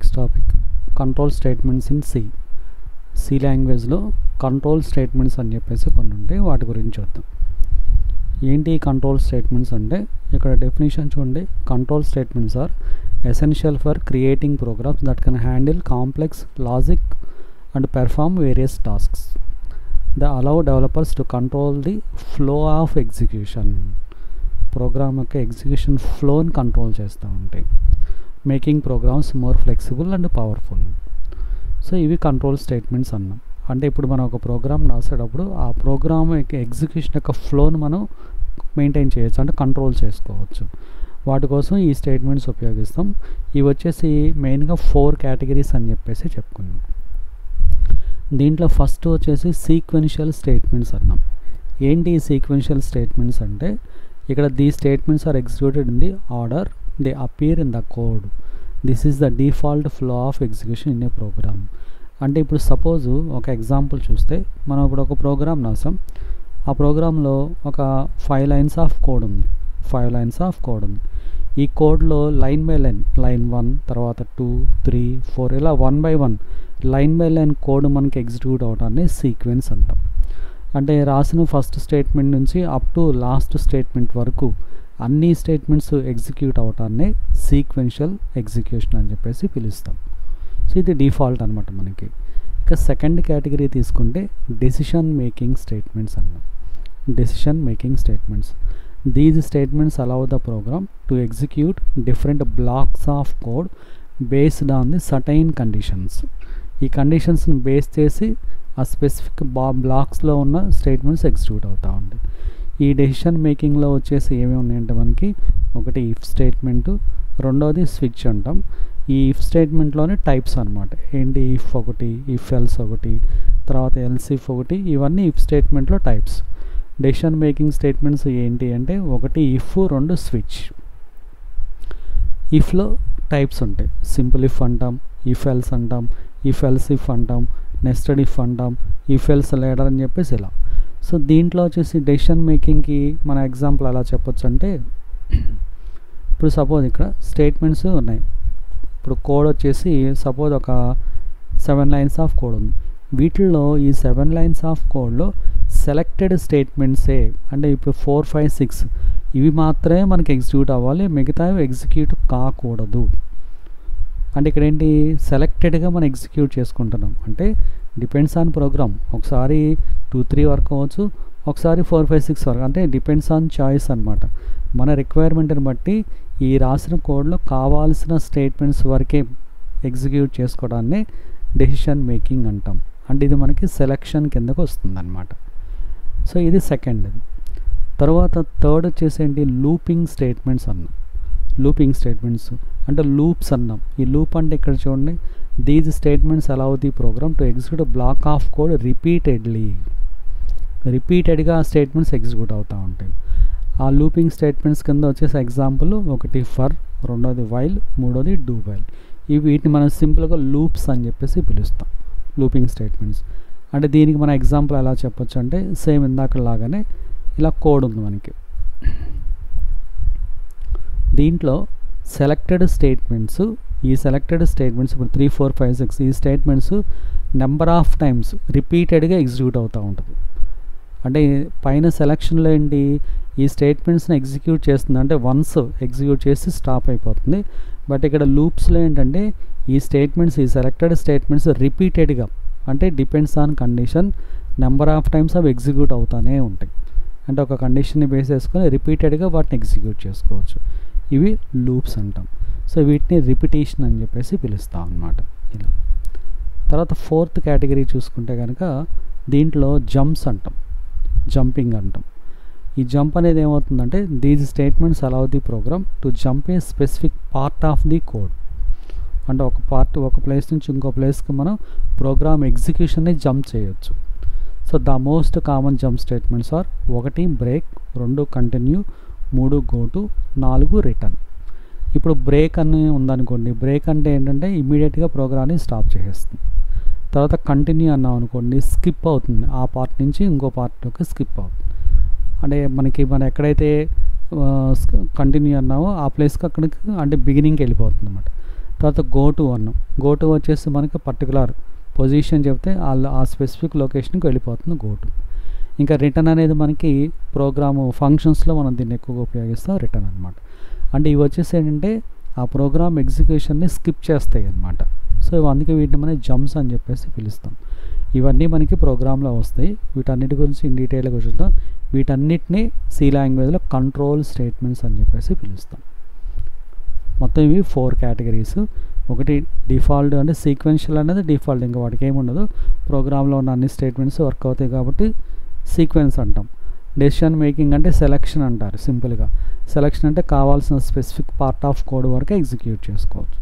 Next topic control statements in C లాంగ్వేజ్లో control statements అని చెప్పేసి కొన్ని ఉంటాయి, వాటి గురించి చూద్దాం. ఏంటి కంట్రోల్ స్టేట్మెంట్స్ అంటే ఇక్కడ డెఫినేషన్ చూడండి. Control statements are essential for creating programs that can handle complex logic and perform various tasks. The allow developers to control the flow of execution. Program యొక్క ఎగ్జిక్యూషన్ ఫ్లోని కంట్రోల్ చేస్తూ ఉంటాయి, making programs more flexible and powerful. So ఇవి control statements అన్నాం. అంటే ఇప్పుడు మనం ఒక ప్రోగ్రామ్ రాసేటప్పుడు ఆ ప్రోగ్రామ్ యొక్క ఎగ్జిక్యూషన్ యొక్క ఫ్లోని మనం మెయింటైన్ చేయొచ్చు, అంటే కంట్రోల్ చేసుకోవచ్చు. వాటి కోసం ఈ స్టేట్మెంట్స్ ఉపయోగిస్తాం. ఇవి వచ్చేసి మెయిన్గా 4 కేటగిరీస్ అని చెప్పేసి చెప్పుకున్నాం. దీంట్లో ఫస్ట్ వచ్చేసి సీక్వెన్షియల్ స్టేట్మెంట్స్ అన్నాం. ఏంటి ఈ సీక్వెన్షియల్ స్టేట్మెంట్స్ అంటే ఇక్కడ the statements are executed in the order they appear in the code. This is the default flow of execution in a program. అంటే ఇప్పుడు సపోజ్ ఒక ఎగ్జాంపుల్ చూస్తే, మనం ఇప్పుడు ఒక ప్రోగ్రామ్ రాసాం. ఆ ప్రోగ్రాంలో ఒక 5 లైన్స్ ఆఫ్ కోడ్ ఉంది. 5 లైన్స్ ఆఫ్ కోడ్ ఉంది. ఈ కోడ్లో లైన్ బై లైన్, లైన్ 1 తర్వాత 2, 3, 4 ఇలా 1 by 1 line by line code మనకి ఎగ్జిక్యూట్ అవడాన్ని సీక్వెన్స్ అంటాం. అంటే రాసిన ఫస్ట్ స్టేట్మెంట్ నుంచి అప్ టు లాస్ట్ స్టేట్మెంట్ వరకు అన్ని స్టేట్మెంట్స్ ఎగ్జిక్యూట్ అవటాన్ని సీక్వెన్షియల్ ఎగ్జిక్యూషన్ అని చెప్పేసి పిలుస్తాం. సో ఇది డిఫాల్ట్ అనమాట మనకి. ఇక సెకండ్ కేటగిరీ తీసుకుంటే డెసిషన్ మేకింగ్ స్టేట్మెంట్స్ అన్నాం. Decision making statements. These statements allow the program to execute different blocks of code based on the certain conditions. ఈ కండిషన్స్ని బేస్ చేసి ఆ స్పెసిఫిక్ బ్లాక్స్లో ఉన్న స్టేట్మెంట్స్ ఎగ్జిక్యూట్ అవుతూ ఉంటాయి. ఈ డెసిషన్ మేకింగ్లో వచ్చేసి ఏమేమి ఉన్నాయంటే మనకి ఒకటి ఇఫ్ స్టేట్మెంటు, రెండవది స్విచ్ అంటాం. ఈ ఇఫ్ స్టేట్మెంట్లోనే టైప్స్ అనమాట. ఏంటి ఇఫ్ ఒకటి, ఇఫ్ ఎల్స్ ఒకటి, తర్వాత ఎల్స్ ఇఫ్ ఒకటి, ఇవన్నీ ఇఫ్ స్టేట్మెంట్లో టైప్స్. డెసిషన్ మేకింగ్ స్టేట్మెంట్స్ ఏంటి అంటే ఒకటి ఇఫ్, 2 స్విచ్. ఇఫ్లో టైప్స్ ఉంటాయి. సింపుల్ ఇఫ్ అంటాం, ఇఫ్ ఎల్స్ అంటాం, ఇఫ్ ఎల్స్ ఇఫ్ అంటాం, నెస్టెడ్ ఇఫ్ అంటాం, ఇఫ్ ఎల్స్ లేడర్ అని చెప్పేసి ఇలా. సో దీంట్లో వచ్చేసి డెసిషన్ మేకింగ్కి మన ఎగ్జాంపుల్ ఎలా చెప్పొచ్చు అంటే, ఇప్పుడు సపోజ్ ఇక్కడ స్టేట్మెంట్స్ ఉన్నాయి. ఇప్పుడు కోడ్ వచ్చేసి సపోజ్ ఒక 7 లైన్స్ ఆఫ్ కోడ్ ఉంది. వీటిల్లో ఈ 7 లైన్స్ ఆఫ్ కోడ్లో సెలెక్టెడ్ స్టేట్మెంట్సే, అంటే ఇప్పుడు 4, 5, 6 ఇవి మాత్రమే మనకి ఎగ్జిక్యూట్ అవ్వాలి, మిగతావి ఎగ్జిక్యూట్ కాకూడదు. అంటే ఇక్కడ ఏంటి సెలెక్టెడ్గా మనం ఎగ్జిక్యూట్ చేసుకుంటున్నాం. అంటే డిపెండ్స్ ఆన్ ప్రోగ్రామ్. ఒకసారి 2, 3 వరకు అవ్వచ్చు, ఒకసారి 4, 5, 6 వరకు. అంటే డిపెండ్స్ ఆన్ చాయిస్ అనమాట. మన రిక్వైర్మెంట్ని బట్టి ఈ రాసిన కోడ్లో కావాల్సిన స్టేట్మెంట్స్ వరకే ఎగ్జిక్యూట్ చేసుకోవడాన్ని డెసిషన్ మేకింగ్ అంటాం. అంటే ఇది మనకి సెలెక్షన్ కిందకు వస్తుంది అనమాట. సో ఇది సెకండ్. తర్వాత థర్డ్ వచ్చేసి ఏంటి లూపింగ్ స్టేట్మెంట్స్ అన్నాం. లూపింగ్ స్టేట్మెంట్స్ అంటే లూప్స్ అన్నాం. ఈ లూప్ అంటే ఇక్కడ చూడండి, these statements allow the program to execute block of code రిపీటెడ్గా ఆ స్టేట్మెంట్స్ ఎగ్జిక్యూట్ అవుతూ ఉంటాయి. ఆ లూపింగ్ స్టేట్మెంట్స్ కింద వచ్చేసి ఎగ్జాంపుల్ ఒకటి ఫర్, రెండోది వైల్, మూడోది డూ వైల్. వీటిని మనం సింపుల్గా లూప్స్ అని చెప్పేసి పిలుస్తాం, లూపింగ్ స్టేట్మెంట్స్. అంటే దీనికి మన ఎగ్జాంపుల్ ఎలా చెప్పొచ్చు అంటే సేమ్ ఇందాకలాగానే ఇలా కోడ్ ఉంది మనకి. దీంట్లో సెలెక్టెడ్ స్టేట్మెంట్స్, ఈ సెలెక్టెడ్ స్టేట్మెంట్స్ ఇప్పుడు 3, 4, 5, 6 ఈ స్టేట్మెంట్స్ నెంబర్ ఆఫ్ టైమ్స్ రిపీటెడ్గా ఎగ్జిక్యూట్ అవుతూ ఉంటుంది. అంటే పైన సెలెక్షన్లో ఏంటి ఈ స్టేట్మెంట్స్ని ఎగ్జిక్యూట్ చేస్తుంది, అంటే వన్స్ ఎగ్జిక్యూట్ చేసి స్టాప్ అయిపోతుంది. బట్ ఇక్కడ లూప్స్లో ఏంటంటే ఈ స్టేట్మెంట్స్, ఈ సెలెక్టెడ్ స్టేట్మెంట్స్ రిపీటెడ్గా, అంటే depends on condition number of times అవి ఎగ్జిక్యూట్ అవుతూనే ఉంటాయి. అంటే ఒక కండిషన్ని బేస్ చేసుకొని రిపీటెడ్గా వాటిని ఎగ్జిక్యూట్ చేసుకోవచ్చు. ఇవి లూప్స్ అంటాం. సో వీటిని రిపిటేషన్ అని చెప్పేసి పిలుస్తాం అన్నమాట ఇలా. తర్వాత ఫోర్త్ కేటగిరీ చూసుకుంటే కనుక దీంట్లో జంప్స్ అంటాం, జంపింగ్ అంటాం. ఈ జంప్ అనేది ఏమవుతుందంటే these statements allow the program to jump a specific part of the code. అంటే ఒక ప్లేస్ నుంచి ఇంకో ప్లేస్కి మనం ప్రోగ్రామ్ ఎగ్జిక్యూషన్ని జంప్ చేయొచ్చు. So the most common jump statements are 1 break, 2 continue, 3 go to, 4 return. ఇప్పుడు బ్రేక్ అని ఉందనుకోండి, బ్రేక్ అంటే ఏంటంటే ఇమీడియట్గా ప్రోగ్రామ్ని స్టాప్ చేసేస్తుంది. తర్వాత కంటిన్యూ అన్నాం అనుకోండి, స్కిప్ అవుతుంది, ఆ పార్ట్ నుంచి ఇంకో పార్ట్లోకి స్కిప్ అవుతుంది. అంటే మనం ఎక్కడైతే కంటిన్యూ అన్నామో ఆ ప్లేస్కి అక్కడికి అంటే బిగినింగ్కి వెళ్ళిపోతుంది అనమాట. తర్వాత గో టు అన్నాం. గో టు వచ్చేసి మనకి పర్టికులర్ పొజిషన్ చెప్తే ఆ స్పెసిఫిక్ లొకేషన్కి వెళ్ళిపోతుంది గో టు. ఇంకా రిటర్న్ అనేది మనకి ప్రోగ్రాము ఫంక్షన్స్లో మనం దీన్ని ఎక్కువగా ఉపయోగిస్తాం రిటర్న్ అనమాట. అంటే ఇవి వచ్చేసి ఏంటంటే ఆ ప్రోగ్రామ్ ఎగ్జిక్యూషన్ని స్కిప్ చేస్తాయి అన్నమాట. సో అందుకే వీటిని మనం జంప్స్ అని చెప్పేసి పిలుస్తాం. ఇవన్నీ మనకి ప్రోగ్రాంలో వస్తాయి. వీటన్నిటి గురించి ఇన్ డీటెయిల్గా చూద్దాం. వీటన్నిటిని సి లాంగ్వేజ్లో కంట్రోల్ స్టేట్మెంట్స్ అని చెప్పేసి పిలుస్తాం. మొత్తం ఇవి 4 కేటగిరీస్. ఒకటి డిఫాల్ట్ అంటే సీక్వెన్షియల్ అనేది డిఫాల్ట్, ఇంకా వాటికి ఏముండదు. ప్రోగ్రాంలో ఉన్న అన్ని స్టేట్మెంట్స్ వర్క్ అవుతాయి కాబట్టి సీక్వెన్స్ అంటాం. డెసిషన్ మేకింగ్ అంటే సెలెక్షన్ అంటారు. సింపుల్గా సెలెక్షన్ అంటే కావాల్సిన స్పెసిఫిక్ పార్ట్ ఆఫ్ కోడ్ వరకు ఎగ్జిక్యూట్ చేసుకోవచ్చు.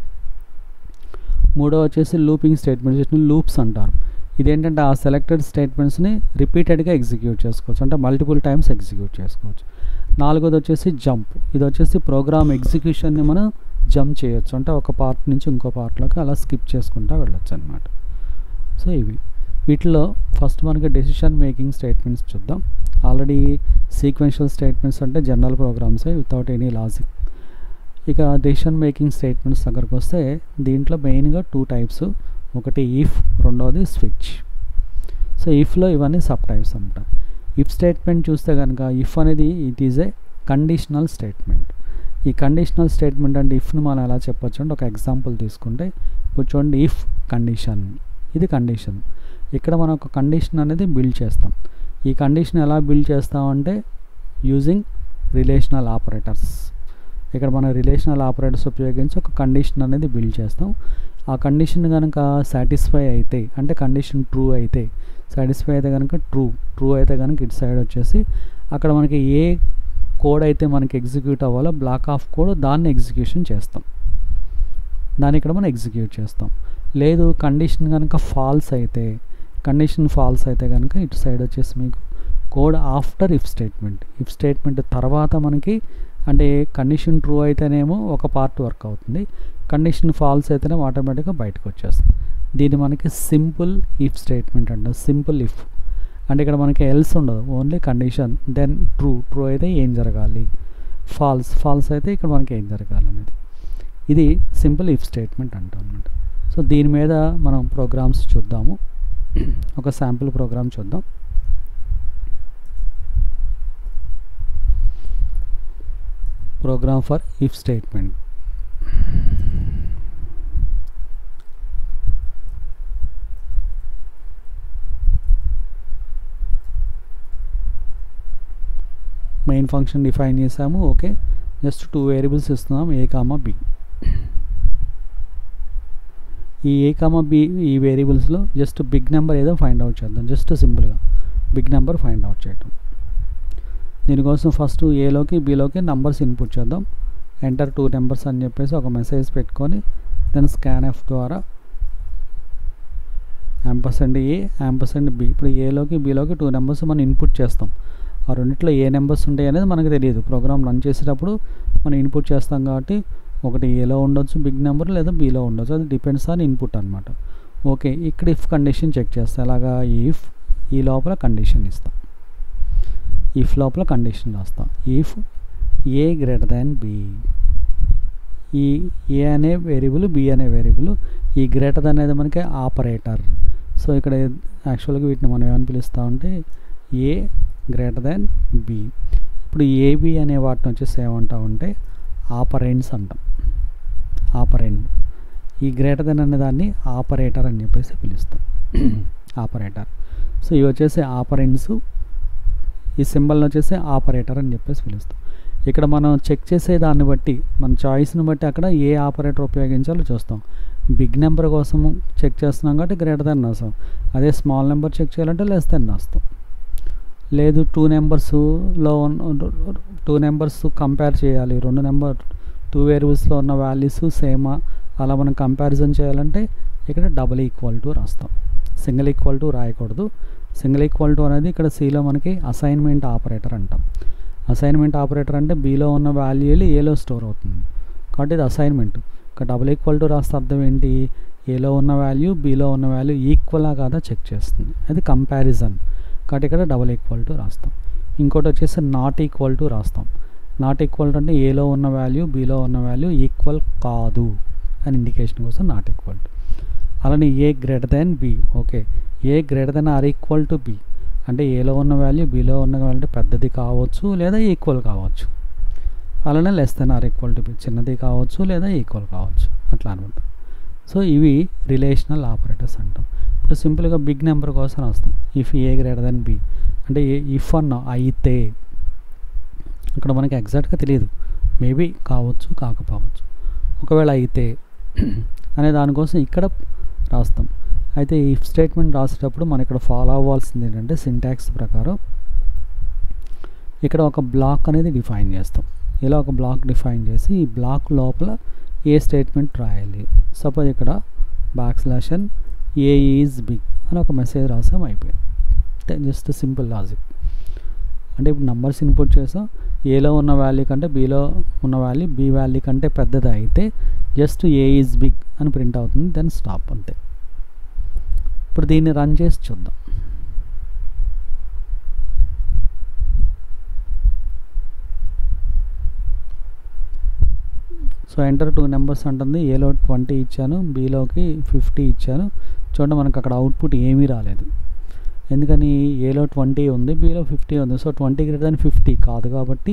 మూడో వచ్చేసి లూపింగ్ స్టేట్మెంట్స్, లూప్స్ అంటారు. ఇదేంటంటే ఆ సెలెక్టెడ్ స్టేట్మెంట్స్ని రిపీటెడ్గా ఎగ్జిక్యూట్ చేసుకోవచ్చు, అంటే మల్టిపుల్ టైమ్స్ ఎగ్జిక్యూట్ చేసుకోవచ్చు. నాలుగోది వచ్చేసి జంప్. ఇది వచ్చేసి ప్రోగ్రామ్ ఎగ్జిక్యూషన్ని మనం జంప్ చేయొచ్చు, అంటే ఒక పార్ట్ నుంచి ఇంకో పార్ట్లోకి అలా స్కిప్ చేసుకుంటూ వెళ్ళొచ్చు అనమాట. సో ఇవి వీటిలో ఫస్ట్ మనకి డెసిషన్ మేకింగ్ స్టేట్మెంట్స్ చూద్దాం. ఆల్రెడీ సీక్వెన్షియల్ స్టేట్మెంట్స్ అంటే జనరల్ ప్రోగ్రామ్సే వితౌట్ ఎనీ లాజిక్. ఇక డెసిషన్ మేకింగ్ స్టేట్మెంట్స్ దగ్గరకు వస్తే దీంట్లో మెయిన్గా 2 టైప్స్. ఒకటి ఇఫ్, రెండవది స్విచ్. సో ఇఫ్లో ఇవన్నీ సబ్ టైప్స్ అనమాట. ఇఫ్ స్టేట్మెంట్ చూస్తే కనుక ఇఫ్ అనేది it is a conditional statement. ఈ కండిషనల్ స్టేట్మెంట్ అంటే ఇఫ్ను మనం ఎలా చెప్పొచ్చు అంటే ఒక ఎగ్జాంపుల్ తీసుకుంటే ఇప్పుడు చూడండి, ఇఫ్ కండిషన్, ఇది కండిషన్. ఇక్కడ మనం ఒక కండిషన్ అనేది బిల్డ్ చేస్తాం. ఈ కండిషన్ ఎలా బిల్డ్ చేస్తామంటే యూజింగ్ రిలేషనల్ ఆపరేటర్స్. ఇక్కడ మనం రిలేషనల్ ఆపరేటర్స్ ఉపయోగించి ఒక కండిషన్ అనేది బిల్డ్ చేస్తాం. ఆ కండిషన్ కనుక సాటిస్ఫై అయితే, అంటే కండిషన్ ట్రూ అయితే, సాటిస్ఫై అయితే కనుక ట్రూ అయితే కనుక ఇటు సైడ్ వచ్చేసి అక్కడ మనకి ఏ కోడ్ అయితే మనకి ఎగ్జిక్యూట్ అవ్వాలో బ్లాక్ ఆఫ్ కోడ్ దాన్ని ఎగ్జిక్యూషన్ చేస్తాం, దాన్ని ఇక్కడ మనం ఎగ్జిక్యూట్ చేస్తాం. లేదు కండిషన్ కనుక ఫాల్స్ అయితే కనుక ఇటు సైడ్ వచ్చేసి మీకు కోడ్ ఆఫ్టర్ ఇఫ్ స్టేట్మెంట్ తర్వాత మనకి, అంటే కండిషన్ ట్రూ అయితేనేమో ఒక పార్ట్ వర్క్ అవుతుంది, కండిషన్ ఫాల్స్ అయితేనేమో ఆటోమేటిక్గా బయటకు వచ్చేస్తుంది. దీన్ని మనకి సింపుల్ ఇఫ్ స్టేట్మెంట్ అంటారు. సింపుల్ ఇఫ్ అంటే ఇక్కడ మనకి ఎల్స్ ఉండదు, ఓన్లీ కండిషన్, దెన్ ట్రూ అయితే ఏం జరగాలి, ఫాల్స్ అయితే ఇక్కడ మనకి ఏం జరగాలి అనేది. ఇది సింపుల్ ఇఫ్ స్టేట్మెంట్ అంటాం అన్నమాట. సో దీని మీద మనం ప్రోగ్రామ్స్ చూద్దాము. ఒక శాంపుల్ ప్రోగ్రామ్ చూద్దాం. Program for if statement. Main function define చేసాము. ఓకే, జస్ట్ 2 వేరియబుల్స్ ఇస్తున్నాం, ఏ కామా బి. ఈ ఏ కామా బి ఈ వేరియబుల్స్లో జస్ట్ బిగ్ నెంబర్ ఏదో ఫైండ్ అవుట్ చేద్దాం. జస్ట్ సింపుల్గా బిగ్ నెంబర్ ఫైండ్ అవుట్ చేయటం. దీనికోసం ఫస్ట్ ఏలోకి బిలోకి నంబర్స్ ఇన్పుట్ చేద్దాం. ఎంటర్ 2 నెంబర్స్ అని చెప్పేసి ఒక మెసేజ్ పెట్టుకొని దెన్ స్కాన్ఎఫ్ ద్వారా %A %B. ఇప్పుడు ఏలోకి బిలోకి 2 నెంబర్స్ మనం ఇన్పుట్ చేస్తాం. ఆ రెండిట్లో ఏ నెంబర్స్ ఉంటాయి అనేది మనకు తెలియదు. ప్రోగ్రామ్ రన్ చేసేటప్పుడు మనం ఇన్పుట్ చేస్తాం కాబట్టి ఒకటి ఏలో ఉండొచ్చు బిగ్ నెంబర్, లేదా బీలో ఉండొచ్చు, అది డిపెండ్స్ ఆన్ ఇన్పుట్ అనమాట. ఓకే, ఇక్కడ ఇఫ్ కండిషన్ చెక్ చేస్తాం. అలాగా ఇఫ్ ఈ లోపల కండిషన్ ఇస్తాం, ఇఫ్ లోపల కండిషన్ రాస్తాం. If A greater than B, ఈ ఏ అనే వేరియబుల్ బి అనే వేరియబుల్, ఈ గ్రేటర్ దాన్ అనేది మనకి ఆపరేటర్. సో ఇక్కడ యాక్చువల్గా వీటిని మనం ఏమని పిలుస్తామంటే ఏ గ్రేటర్ దాన్ బి. ఇప్పుడు ఏబి అనే వాటిని వచ్చేసి ఏమంటామంటే ఆపరెంట్స్ అంటాం. ఆపరెంట్. ఈ గ్రేటర్ దెన్ అనే దాన్ని ఆపరేటర్ అని చెప్పేసి పిలుస్తాం, ఆపరేటర్. సో ఇవి వచ్చేసి ఆపరెంట్స్, ఈ సింబల్ని వచ్చేసి ఆపరేటర్ అని చెప్పేసి పిలుస్తాం. ఇక్కడ మనం చెక్ చేసే దాన్ని బట్టి, మన చాయిస్ని బట్టి అక్కడ ఏ ఆపరేటర్ ఉపయోగించాలో చూస్తాం. బిగ్ నెంబర్ కోసం చెక్ చేస్తున్నాం కాబట్టి గ్రేటర్ దెన్ రాస్తాం. అదే స్మాల్ నెంబర్ చెక్ చేయాలంటే లెస్ దెన్ రాస్తాం. లేదు 2 నెంబర్స్ కంపేర్ చేయాలి, 2 వేరియబుల్స్లో ఉన్న వాల్యూస్ సేమా, అలా మనం కంపారిజన్ చేయాలంటే ఇక్కడ == రాస్తాం. సింగిల్ = రాయకూడదు. సింగిల్ = అనేది ఇక్కడ సిలో మనకి అసైన్మెంట్ ఆపరేటర్ అంటాం. అసైన్మెంట్ ఆపరేటర్ అంటే బిలో ఉన్న వాల్యూ వెళ్ళి ఏలో స్టోర్ అవుతుంది కాబట్టి ఇది అసైన్మెంట్. ఇక్కడ == రాస్తే అర్థం ఏంటి, ఏలో ఉన్న వాల్యూ బిలో ఉన్న వాల్యూ ఈక్వలా కాదా చెక్ చేస్తుంది, అది కంపారిజన్ కాబట్టి ఇక్కడ == రాస్తాం. ఇంకోటి వచ్చేసి == రాస్తాం. == అంటే ఏలో ఉన్న వాల్యూ బిలో ఉన్న వాల్యూ ఈక్వల్ కాదు, అని ఇండికేషన్ కోసం నాట్ ఈక్వల్ టు. అలానే A greater than B, okay A greater than or equal to B అంటే ఏలో ఉన్న వాల్యూ బిలో ఉన్న వాల్యూ పెద్దది కావచ్చు లేదా ఈక్వల్ కావచ్చు. అలానే less than or equal to B చిన్నది కావచ్చు లేదా ఈక్వల్ కావచ్చు అట్లా అనమాట. సో ఇవి రిలేషనల్ ఆపరేటర్స్ అంటాం. ఇప్పుడు సింపుల్గా బిగ్ నెంబర్ కోసం వస్తాం. If A greater than B అంటే ఇఫ్ అన్న అయితే ఇక్కడ మనకి ఎగ్జాక్ట్గా తెలియదు, మేబీ కావచ్చు కాకపోవచ్చు. ఒకవేళ అయితే అనే దానికోసం ఇక్కడ రాస్తాం. అయితే ఇఫ్ స్టేట్మెంట్ రాసేటప్పుడు మనం ఇక్కడ ఫాలో అవ్వాల్సింది ఏంటంటే సింటాక్స్ ప్రకారం ఇక్కడ ఒక బ్లాక్ అనేది డిఫైన్ చేస్తాం. ఇలా ఒక బ్లాక్ డిఫైన్ చేసి ఈ బ్లాక్ లోపల ఏ స్టేట్మెంట్ రాయాలి. సపోజ్ ఇక్కడ \n ఏ ఈజ్ బిగ్ అని ఒక మెసేజ్ రాసాం, అయిపోయింది. Just simple logic. అంటే ఇప్పుడు నంబర్స్ ఇన్పుట్ చేసాం, ఏలో ఉన్న వాల్యూ కంటే బీలో ఉన్న వాల్యూ బి వాల్యూ కంటే పెద్దది అయితే జస్ట్ ఏ ఈజ్ బిగ్ అని ప్రింట్ అవుతుంది, దెన్ స్టాప్ అంతే. ఇప్పుడు దీన్ని రన్ చేసి చూద్దాం. సో ఎంటర్ 2 నెంబర్స్ అంటుంది. ఏలో 20 ఇచ్చాను, బీలోకి 50 ఇచ్చాను. చూడండి మనకు అక్కడ అవుట్పుట్ ఏమీ రాలేదు. ఎందుకని ఏలో 20 ఉంది, బీలో 50 ఉంది. సో 20 గ్రేటర్ దాన్ 50 కాదు కాబట్టి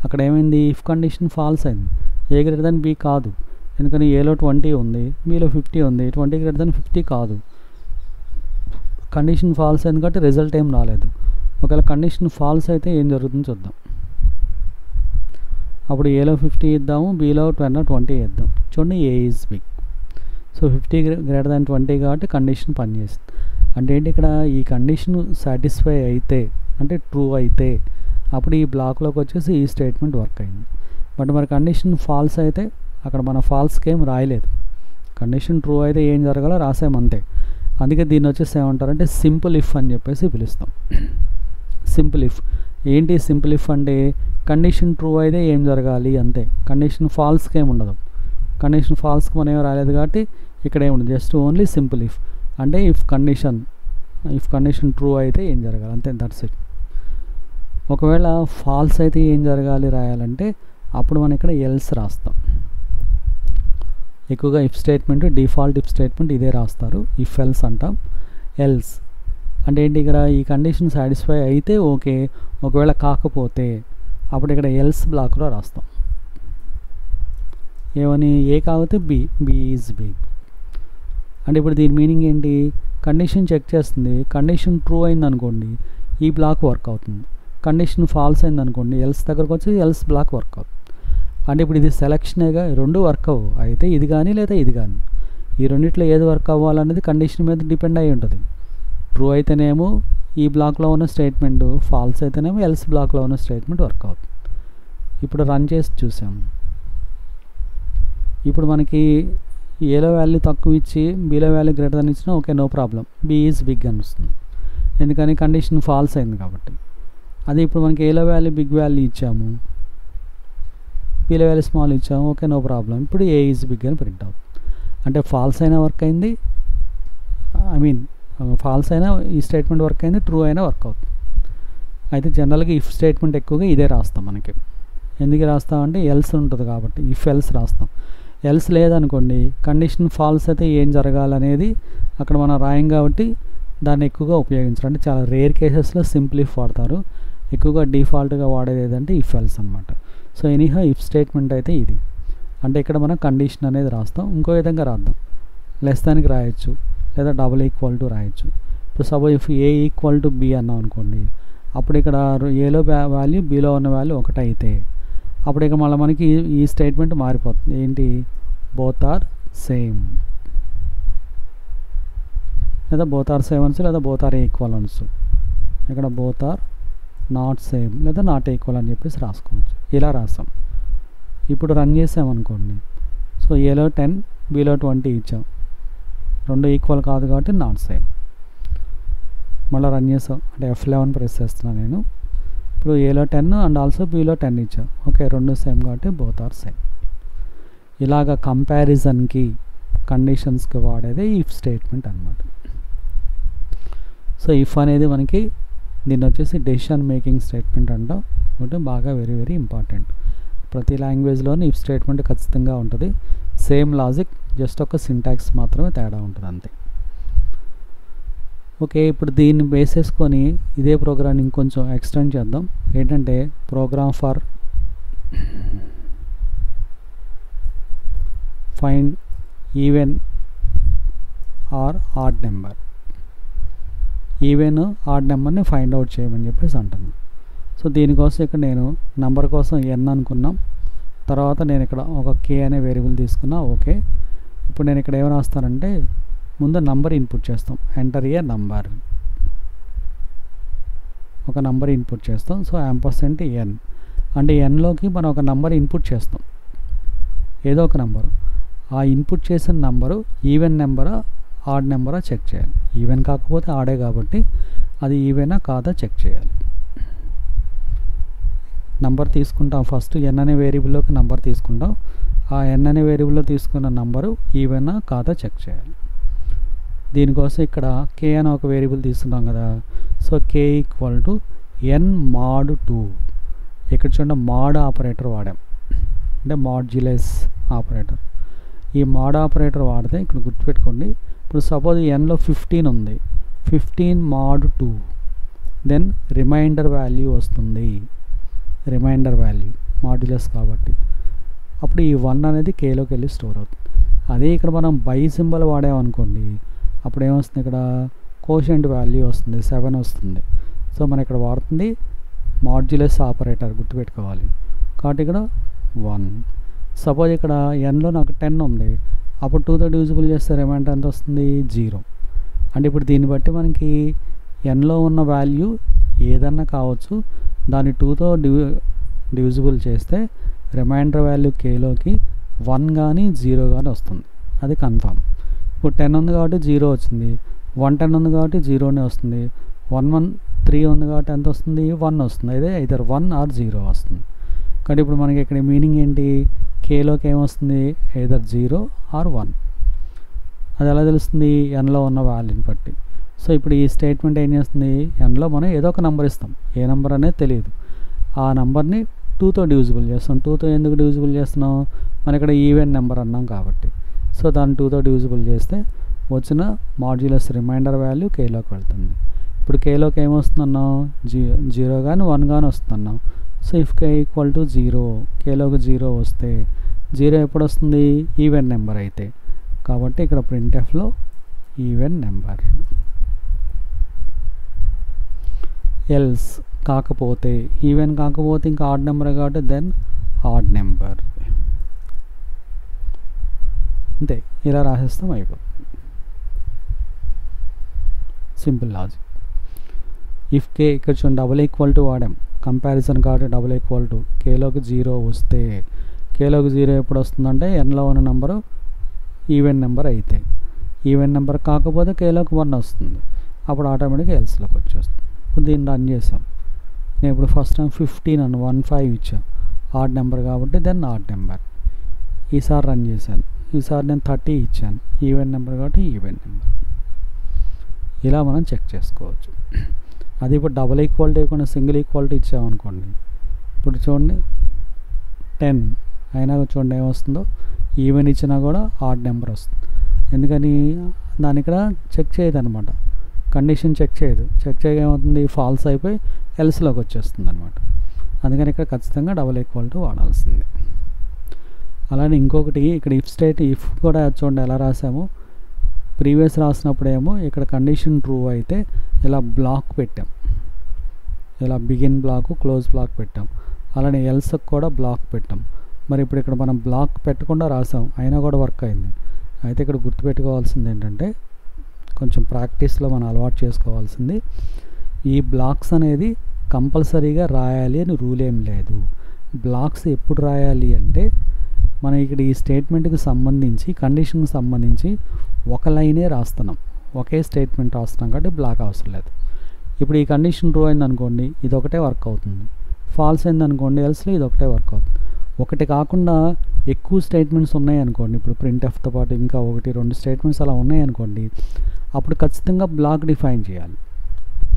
అక్కడ ఏమైంది, ఇఫ్ కండిషన్ ఫాల్స్ అయింది. ఏ గ్రేటర్ దాన్ బి కాదు, ఎందుకని ఏలో 20 ఉంది, బీలో 50 ఉంది. 20 గ్రేటర్ దాన్ 50 కాదు, కండిషన్ ఫాల్స్ అయింది కాబట్టి రిజల్ట్ ఏం రాలేదు. ఒకవేళ కండిషన్ ఫాల్స్ అయితే ఏం జరుగుతుందో చూద్దాం. అప్పుడు ఏలో 50 ఇద్దాము, బీలో 20 ఇద్దాం. చూడండి A is big. So 50 greater than 20 కాబట్టి కండిషన్ పనిచేస్తుంది. అంటే ఏంటి, ఇక్కడ ఈ కండిషన్ సాటిస్ఫై అయితే అంటే ట్రూ అయితే అప్పుడు ఈ బ్లాక్లోకి వచ్చేసి ఈ స్టేట్మెంట్ వర్క్ అయింది. బట్ మరి కండిషన్ ఫాల్స్ అయితే అక్కడ మన ఫాల్స్కి ఏం రాయలేదు. కండిషన్ ట్రూ అయితే ఏం జరగాలో రాసామంతే. అందుకే దీన్ని వచ్చేసి ఏమంటారంటే సింపుల్ ఇఫ్ అని చెప్పేసి పిలుస్తాం. సింపుల్ ఇఫ్ ఏంటి, సింపుల్ ఇఫ్ అంటే కండిషన్ ట్రూ అయితే ఏం జరగాలి అంతే, కండిషన్ ఫాల్స్కి ఏమి ఉండదు. కండిషన్ ఫాల్స్కి మనం ఏం రాలేదు కాబట్టి ఇక్కడ ఏముండదు, జస్ట్ ఓన్లీ సింపుల్ ఇఫ్ అంటే ఇఫ్ కండిషన్ ట్రూ అయితే ఏం జరగాలి అంతే, దట్స్ ఇట్. ఒకవేళ ఫాల్స్ అయితే ఏం జరగాలి రాయాలంటే అప్పుడు మనం ఇక్కడ ఎల్స్ రాస్తాం. ఎక్కువగా if statement, default if statement ఇదే రాస్తారు, ఇఫ్ ఎల్స్ అంటాం. ఎల్స్ అంటే ఏంటి, ఇక్కడ ఈ కండిషన్ సాటిస్ఫై అయితే ఓకే, ఒకవేళ కాకపోతే అప్పుడు ఇక్కడ ఎల్స్ బ్లాక్లో రాస్తాం. ఏమని, ఏ కాకపోతే బి ఈజ్ బిగ్ అంటే ఇప్పుడు దీని మీనింగ్ ఏంటి, కండిషన్ చెక్ చేస్తుంది. కండిషన్ ట్రూ అయింది అనుకోండి ఈ బ్లాక్ వర్క్ అవుతుంది, కండిషన్ ఫాల్స్ అయింది అనుకోండి ఎల్స్ దగ్గరకు వచ్చి ఎల్స్ బ్లాక్ వర్క్ అవుతుంది. అంటే ఇప్పుడు ఇది సెలక్షనేగా, రెండు వర్క్ అవ్వు, అయితే ఇది కానీ లేదా ఇది కానీ. ఈ రెండిట్లో ఏది వర్క్ అవ్వాలనేది కండిషన్ మీద డిపెండ్ అయి ఉంటుంది. ట్రూ అయితేనేమో ఈ బ్లాక్లో ఉన్న స్టేట్మెంట్, ఫాల్స్ అయితేనేమో ఎల్స్ బ్లాక్లో ఉన్న స్టేట్మెంట్ వర్క్ అవుతుంది. ఇప్పుడు రన్ చేసి చూసాం. ఇప్పుడు మనకి ఏలో వాల్యూ తక్కువ ఇచ్చి బీలో వాల్యూ గ్రేటర్ దాన్ ఇచ్చినా okay, no problem, B is big అని వస్తుంది. ఎందుకని కండిషన్ ఫాల్స్ అయింది కాబట్టి. అదే ఇప్పుడు మనకి ఏలో వాల్యూ బిగ్ వాల్యూ ఇచ్చాము, బీలో వాల్యూ స్మాల్ ఇచ్చాము, ఓకే నో ప్రాబ్లం. ఇప్పుడు ఏ ఈజ్ బిగ్ అని ప్రింట్ అవుతుంది. అంటే ఫాల్స్ అయినా వర్క్ అయింది, ఫాల్స్ అయినా ఈ స్టేట్మెంట్ వర్క్ అయింది, ట్రూ అయినా వర్క్ అవుతుంది. అయితే జనరల్గా ఇఫ్ స్టేట్మెంట్ ఎక్కువగా ఇదే రాస్తాం. మనకి ఎందుకు రాస్తామంటే ఎల్స్ ఉంటుంది కాబట్టి ఇఫ్ ఎల్స్ రాస్తాం. ఎల్స్ లేదనుకోండి కండిషన్ ఫాల్స్ అయితే ఏం జరగాలనేది అక్కడ మనం రాయం కాబట్టి దాన్ని ఎక్కువగా ఉపయోగించరు. అంటే చాలా రేర్ కేసెస్లో సింపుల్ ఇఫ్ వాడతారు. ఎక్కువగా డిఫాల్ట్గా వాడేది ఏదంటే ఇఫ్ ఎల్స్ అనమాట. సో ఎనీహౌ ఇఫ్ స్టేట్మెంట్ అయితే ఇది. అంటే ఇక్కడ మనం కండిషన్ అనేది రాస్తాం. ఇంకో విధంగా రాద్దాం, లెస్ దానికి రాయొచ్చు లేదా డబుల్ ఈక్వల్ టు రాయొచ్చు. ఇప్పుడు suppose if A equal to B అన్నాం అనుకోండి, అప్పుడు ఇక్కడ ఏలో వాల్యూ బీలో ఉన్న వాల్యూ ఒకటి అయితే అప్పుడు ఇక మళ్ళీ మనకి ఈ స్టేట్మెంట్ మారిపోతుంది. ఏంటి, బోత్ ఆర్ సేమ్ లేదా బోత్ ఆర్ సేమ్ అనొచ్చు లేదా బోత్ ఆర్ ఈక్వల్ అనొచ్చు. ఇక్కడ బోత్ ఆర్ నాట్ సేమ్ లేదా నాట్ ఈక్వల్ అని చెప్పేసి రాసుకోవచ్చు. ఇలా రాస్తాం. ఇప్పుడు రన్ చేసామనుకోండి, సో ఏలో 10 బీలో 20 ఇచ్చాం, రెండు ఈక్వల్ కాదు కాబట్టి నాట్ సేమ్. మళ్ళీ రన్ చేసాం అంటే F11 ప్రెస్ చేస్తున్నాను నేను. ఇప్పుడు ఏలో 10 అండ్ ఆల్సో బీలో 10 ఇచ్చాం, ఓకే రెండు సేమ్ కాబట్టి బోత్ ఆర్ సేమ్. ఇలాగ కంపారిజన్కి కండిషన్స్కి వాడేది ఇఫ్ స్టేట్మెంట్ అనమాట. సో ఇఫ్ అనేది మనకి దీన్ని వచ్చేసి డెసిషన్ మేకింగ్ స్టేట్మెంట్ అంటాం. ఒకటి బాగా వెరీ వెరీ ఇంపార్టెంట్. ప్రతి లాంగ్వేజ్లోని ఇఫ్ స్టేట్మెంట్ ఖచ్చితంగా ఉంటుంది. సేమ్ లాజిక్ జస్ట్ ఒక సింటాక్స్ మాత్రమే తేడా ఉంటుంది అంతే. ఓకే, ఇప్పుడు దీన్ని బేస్ చేసుకొని ఇదే ప్రోగ్రామ్ ఇంకొంచెం ఎక్స్టెండ్ చేద్దాం. ఏంటంటే program for find even or odd number. Even odd నెంబర్ని ఫైండ్ అవుట్ చేయమని చెప్పేసి అంటుంది. సో దీనికోసం ఇక్కడ నేను నెంబర్ కోసం n అనుకున్నాం, తర్వాత నేను ఇక్కడ ఒక k అనే వేరియబుల్ తీసుకున్నా. ఓకే, ఇప్పుడు నేను ఇక్కడ ఏమి రాస్తానంటే ముందు నంబర్ ఇన్పుట్ చేస్తాం. ఎంటర్ ఏ నంబర్, ఒక నంబర్ ఇన్పుట్ చేస్తాం. సో %n అంటే nలోకి మనం ఒక నంబర్ ఇన్పుట్ చేస్తాం, ఏదో ఒక నంబరు. ఆ ఇన్పుట్ చేసిన నంబరు ఈవెన్ నెంబరా ఆడ్ నెంబరా చెక్ చేయాలి. ఈవెన్ కాకపోతే ఆడే కాబట్టి అది ఈవెనా కాదా చెక్ చేయాలి. నంబర్ తీసుకుంటాం, ఫస్ట్ n అనే వేరియబుల్లోకి నంబర్ తీసుకుంటాం. ఆ n అనే వేరియబుల్లో తీసుకున్న నంబరు ఈవెనా కాదా చెక్ చేయాలి. దీనికోసం ఇక్కడ k అనే ఒక వేరియబుల్ తీసుకున్నాం కదా. So k = n mod 2. ఇక్కడ చూడండి మాడ్ ఆపరేటర్ వాడాం, అంటే మాడ్యులస్ ఆపరేటర్. ఈ మాడ్ ఆపరేటర్ వాడితే ఇక్కడ గుర్తుపెట్టుకోండి, ఇప్పుడు సపోజ్ nలో 15 ఉంది, 15 mod 2, దెన్ రిమైండర్ వాల్యూ వస్తుంది. రిమైండర్ వాల్యూ మాడ్యులస్ కాబట్టి అప్పుడు ఈ 1 అనేది కేలోకి వెళ్ళి స్టోర్ అవుతుంది. అదే ఇక్కడ మనం బై సింబల్ వాడామనుకోండి, అప్పుడు ఏమొస్తుంది, ఇక్కడ కోషెంట్ వాల్యూ వస్తుంది, 7 వస్తుంది. సో మనం ఇక్కడ వాడుతుంది మాడ్యులస్ ఆపరేటర్, గుర్తుపెట్టుకోవాలి. కాబట్టి ఇక్కడ 1. సపోజ్ ఇక్కడ nలో నాకు 10 ఉంది, అప్పుడు 2తో డివిజిబుల్ చేస్తే రిమైండర్ ఎంత వస్తుంది, 0. అంటే ఇప్పుడు దీన్ని బట్టి మనకి nలో ఉన్న వాల్యూ ఏదన్నా కావచ్చు, దాన్ని 2తో డివిజిబుల్ చేస్తే రిమైండర్ వాల్యూ కేలోకి 1 కానీ 0 కానీ వస్తుంది, అది కన్ఫామ్. ఇప్పుడు 10 ఉంది కాబట్టి 0 వచ్చింది, 110 ఉంది కాబట్టి 0నే వస్తుంది, 113 ఉంది కాబట్టి ఎంత వస్తుంది, 1 వస్తుంది. అదే ఐదర్ 1 ఆర్ 0 వస్తుంది. కాబట్టి ఇప్పుడు మనకి ఇక్కడ మీనింగ్ ఏంటి, కేలోకి ఏమొస్తుంది, ఐదర్ 0 ఆర్ 1. అది ఎలా తెలుస్తుంది, nలో ఉన్న వాల్యూని బట్టి. సో ఇప్పుడు ఈ స్టేట్మెంట్ ఏం చేస్తుంది, nలో మనం ఏదో ఒక నెంబర్ ఇస్తాం, ఏ నెంబర్ అనేది తెలియదు. ఆ నెంబర్ని 2తో డివిజిబుల్ చేస్తాం. 2తో ఎందుకు డివిజిబుల్ చేస్తున్నాం, మన ఇక్కడ ఈవెన్ నెంబర్ అన్నాం కాబట్టి. సో దాన్ని 2తో డివిజిబుల్ చేస్తే వచ్చిన మాడ్యులస్ రిమైండర్ వాల్యూ కేలోకి వెళ్తుంది. ఇప్పుడు కేలోకి ఏమొస్తుందన్నాం, 0 కానీ 1 కానీ వస్తుందన్నాం. సో ఇఫ్ k = 0, కేలోకి 0 వస్తే 0 ఎప్పుడు వస్తుంది, ఈవెన్ నెంబర్ అయితే. కాబట్టి ఇక్కడ ప్రింట్ఎఫ్లో ఈవెన్ నెంబర్. ఎల్స్ కాకపోతే, ఈవెన్ కాకపోతే ఇంకా ఆడ్ నెంబర్ కాబట్టి దెన్ ఆడ్ నెంబర్. అంతే, ఇలా రాసేస్తాం, అయిపోతుంది. Simple logic. ఇఫ్ k ఇక్కడ చూడండి == వాడాం, కంపారిజన్ కాబట్టి =, కేలోకి 0 వస్తే, కేలోకి 0 ఎప్పుడు వస్తుందంటే nలో ఉన్న నెంబరు ఈవెన్ నెంబర్ అయితే. ఈవెన్ నెంబర్ కాకపోతే కేలోకి 1 వస్తుంది, అప్పుడు ఆటోమేటిక్గా ఎల్స్లోకి వచ్చేస్తుంది. ఇప్పుడు దీన్ని రన్ చేసాం. నేను ఇప్పుడు ఫస్ట్ టైం 15 అని 15 ఇచ్చాను, ఆడ్ నెంబర్ కాబట్టి దెన్ ఆడ్ నెంబర్. ఈసారి రన్ చేశాను, ఈసారి నేను 30 ఇచ్చాను, ఈవెన్ నెంబర్ కాబట్టి ఈవెన్ నెంబర్. ఇలా మనం చెక్ చేసుకోవచ్చు. అది ఇప్పుడు డబుల్ ఈక్వాలిటీ కాకుండా సింగిల్ ఈక్వాలిటీ ఇచ్చామనుకోండి, ఇప్పుడు చూడండి 10 అయినా చూడండి ఏమొస్తుందో, ఈవెన్ ఇచ్చినా కూడా ఆడ్ నెంబర్ వస్తుంది. ఎందుకని, దాని ఇక్కడ చెక్ చేయదు అనమాట, కండిషన్ చెక్ చేయదు. చెక్ చేయగా ఏమవుతుంది, ఫాల్స్ అయిపోయి ఎల్స్లోకి వచ్చేస్తుంది అనమాట. అందుకని ఇక్కడ ఖచ్చితంగా డబుల్ ఈక్వాలిటీ వాడాల్సిందే. అలానే ఇంకొకటి ఇక్కడ ఇఫ్ కూడా చూడండి ఎలా రాసామో, ప్రీవియస్ రాసినప్పుడు ఏమో ఇక్కడ కండిషన్ ట్రూ అయితే ఇలా బ్లాక్ పెట్టాం, ఇలా బిగిన్ బ్లాక్ క్లోజ్ బ్లాక్ పెట్టాం. అలానే ఎల్స్కి కూడా బ్లాక్ పెట్టాం. మరి ఇప్పుడు ఇక్కడ మనం బ్లాక్ పెట్టకుండా రాసాం, అయినా కూడా వర్క్ అయింది. అయితే ఇక్కడ గుర్తుపెట్టుకోవాల్సింది ఏంటంటే, కొంచెం ప్రాక్టీస్లో మనం అలవాటు చేసుకోవాల్సింది, ఈ బ్లాక్స్ అనేది కంపల్సరీగా రాయాలి అని రూల్ ఏం లేదు. బ్లాక్స్ ఎప్పుడు రాయాలి అంటే, మనం ఇక్కడ ఈ స్టేట్మెంట్కి సంబంధించి కండిషన్కి సంబంధించి ఒక లైనే రాస్తున్నాం, ఒకే స్టేట్మెంట్ రాస్తున్నాం కాబట్టి బ్లాక్ అవసరం లేదు. ఇప్పుడు ఈ కండిషన్ ట్రూ అయిందనుకోండి, ఇది ఒకటే వర్క్ అవుతుంది. ఫాల్స్ అయిందనుకోండి, ఎల్స్లో ఇది ఒకటే వర్క్ అవుతుంది. ఒకటి కాకుండా ఎక్కువ స్టేట్మెంట్స్ ఉన్నాయనుకోండి, ఇప్పుడు ప్రింట్ఎఫ్తో పాటు ఇంకా 1-2 స్టేట్మెంట్స్ అలా ఉన్నాయనుకోండి, అప్పుడు ఖచ్చితంగా బ్లాక్ డిఫైన్ చేయాలి.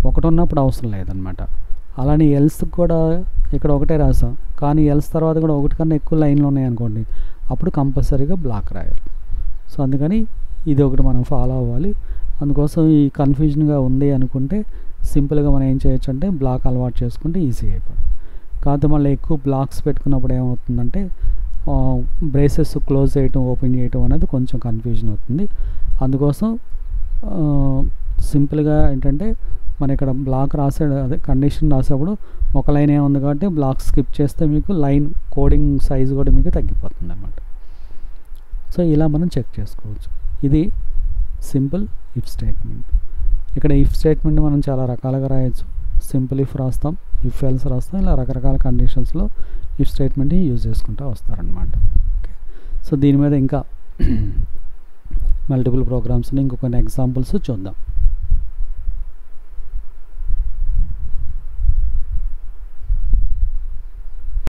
ఒకటి ఉన్నప్పుడు అవసరం లేదనమాట. అలానే ఎల్స్కి కూడా ఇక్కడ ఒకటే రాసాం, కానీ ఎల్స్ తర్వాత కూడా ఒకటి కన్నా ఎక్కువ లైన్లు ఉన్నాయనుకోండి, అప్పుడు కంపల్సరీగా బ్లాక్ రాయాలి. సో అందుకని ఇది ఒకటి మనం ఫాలో అవ్వాలి. అందుకోసం ఈ కన్ఫ్యూజన్గా ఉంది అనుకుంటే సింపుల్గా మనం ఏం చేయొచ్చు అంటే బ్లాక్ అలవాటు చేసుకుంటే ఈజీ అయిపోతుంది. కాకపోతే మళ్ళీ ఎక్కువ బ్లాక్స్ పెట్టుకున్నప్పుడు ఏమవుతుందంటే బ్రేసెస్ క్లోజ్ చేయటం ఓపెన్ చేయటం అనేది కొంచెం కన్ఫ్యూజన్ అవుతుంది. అందుకోసం సింపుల్గా ఏంటంటే మన ఇక్కడ బ్లాక్ అదే కండిషన్ రాసేటప్పుడు ఒక లైన్ ఏముంది కాబట్టి బ్లాక్ స్కిప్ చేస్తే మీకు లైన్ కోడింగ్ సైజు కూడా మీకు తగ్గిపోతుంది అన్నమాట. సో ఇలా మనం చెక్ చేసుకోవచ్చు. ఇది సింపుల్ ఇఫ్ స్టేట్మెంట్. ఇక్కడ ఇఫ్ స్టేట్మెంట్ మనం చాలా రకాలుగా రాయొచ్చు. సింపుల్ ఇఫ్ రాస్తాం, ఇఫ్ ఎల్స్ రాస్తాం, ఇలా రకరకాల కండిషన్స్లో ఇఫ్ స్టేట్మెంట్ని యూజ్ చేసుకుంటూ వస్తారనమాట. ఓకే, సో దీని మీద ఇంకా మల్టిపుల్ ప్రోగ్రామ్స్ని ఇంకొన్ని ఎగ్జాంపుల్స్ చూద్దాం.